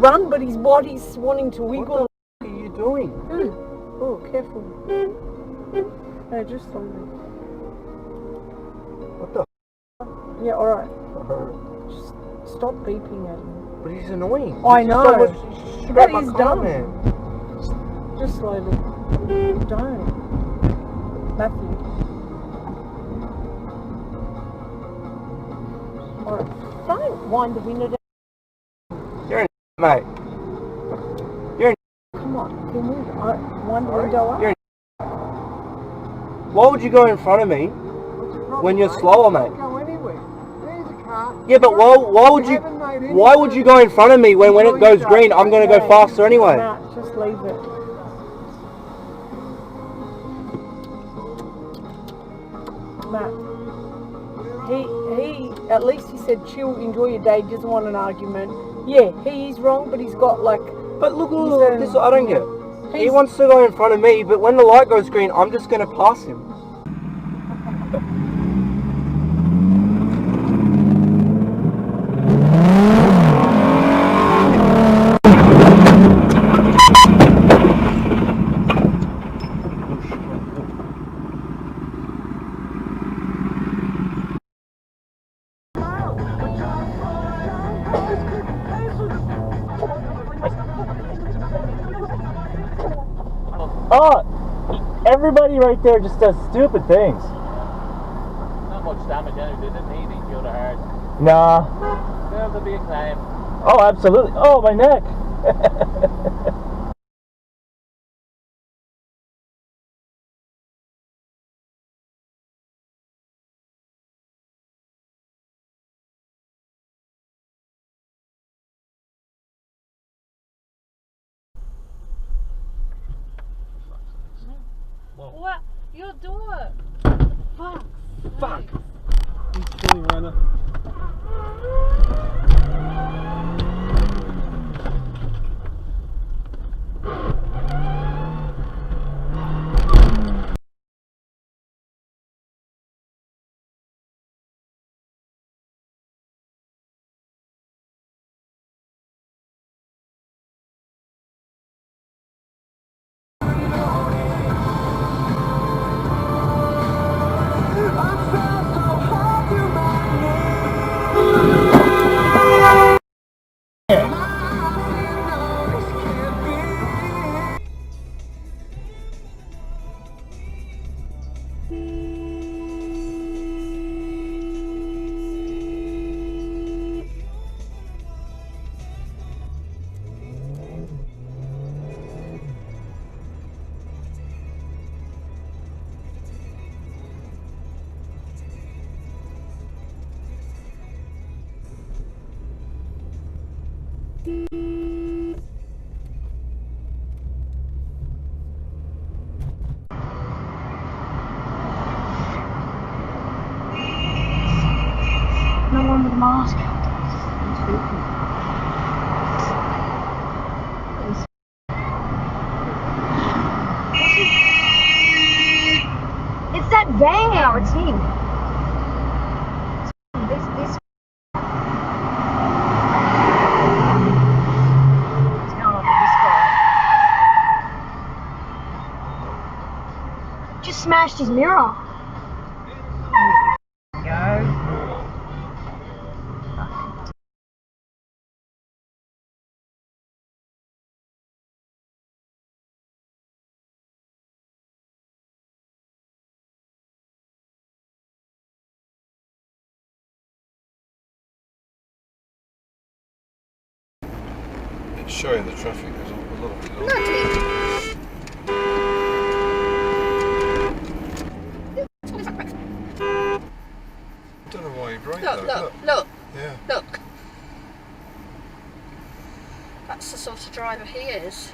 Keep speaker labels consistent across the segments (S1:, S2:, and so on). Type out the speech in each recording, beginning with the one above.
S1: run, but his body's wanting to wiggle.
S2: What are you doing?
S1: Oh, careful. No, just slowly.
S2: What the?
S1: Yeah, alright. Just stop beeping at him.
S2: But he's annoying.
S1: I know.
S2: But he's dumb. Man.
S1: Just slowly. Don't. Matthew. Alright. Don't wind the window down.
S2: You're an mate. You're an
S1: Come on. Can we wind the window up?
S2: You're an Why would you go in front of me when you're slower, mate?
S3: Go anywhere. There's a car.
S2: Yeah, but why would you go in front of me when it goes green? I'm going to go faster anyway.
S1: Nah, just leave it. Matt, he at least he said chill, enjoy your day, doesn't want an argument. Yeah, he is wrong, but he's got like...
S2: But look, this I don't get. He wants to go in front of me, but when the light goes green, I'm just going to pass him.
S4: Oh, everybody right there just does stupid things.
S5: Not much damage anyway, they didn't need each other hard.
S4: Nah.
S5: There'll be a claim.
S4: Oh, absolutely. Oh, my neck.
S6: What? Your door. Fuck.
S4: Fuck. He's silly runner.
S6: No one with a mask.
S7: It's that van. No, it's him. This. What's going on with this guy? Just smashed his mirror. There you go.
S8: Showing the traffic is a little bit long. I don't know why you brake though.
S6: Look.
S8: Yeah.
S6: Look. That's the sort of driver he is.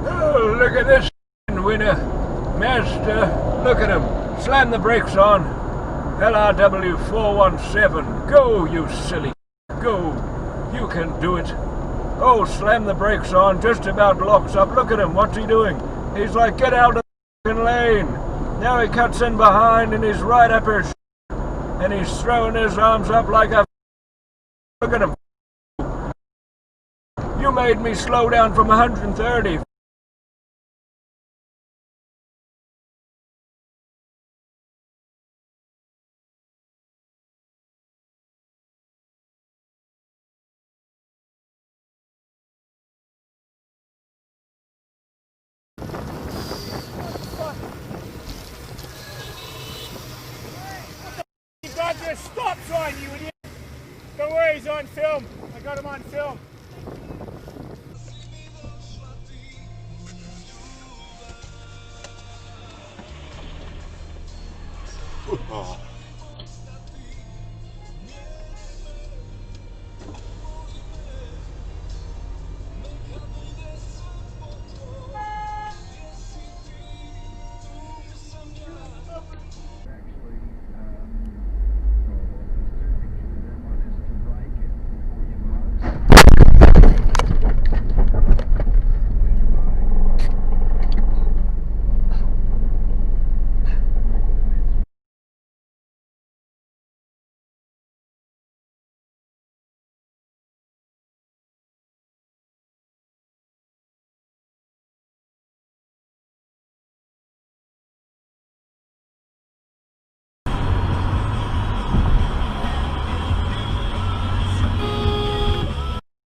S9: Oh, look at this winner. Master, look at him. Slam the brakes on. LRW 417. Go, you silly. Go. You can do it. Oh, slam the brakes on, just about locks up. Look at him, what's he doing? He's like, get out of the lane. Now he cuts in behind and he's right up her and he's throwing his arms up like a... Look at him. You made me slow down from 130.
S10: You got your stop sign, you idiot! Don't worry, he's on film. I got him on film.
S8: Oh.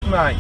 S2: Mate.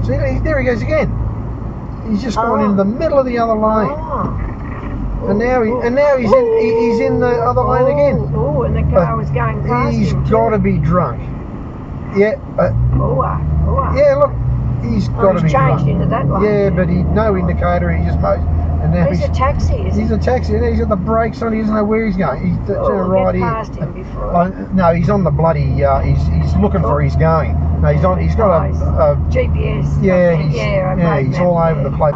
S2: See, there he goes again. He's just gone in the middle of the other lane. And now he's in the other lane again.
S1: Oh, and the car was going past
S2: He's
S1: him
S2: got to be drunk. Yeah. Yeah, look, he's got to be drunk.
S1: Changed into that lane.
S2: Yeah, but he no indicator. He just mows. And now
S1: he's a taxi, is he?
S2: He's a taxi, and he's got the brakes on. He doesn't know where he's going. He's right here.
S1: Past him before.
S2: No, he's on the bloody. He's looking for his going. No, he's on. He's got a
S1: GPS.
S2: Yeah, he's all over the place.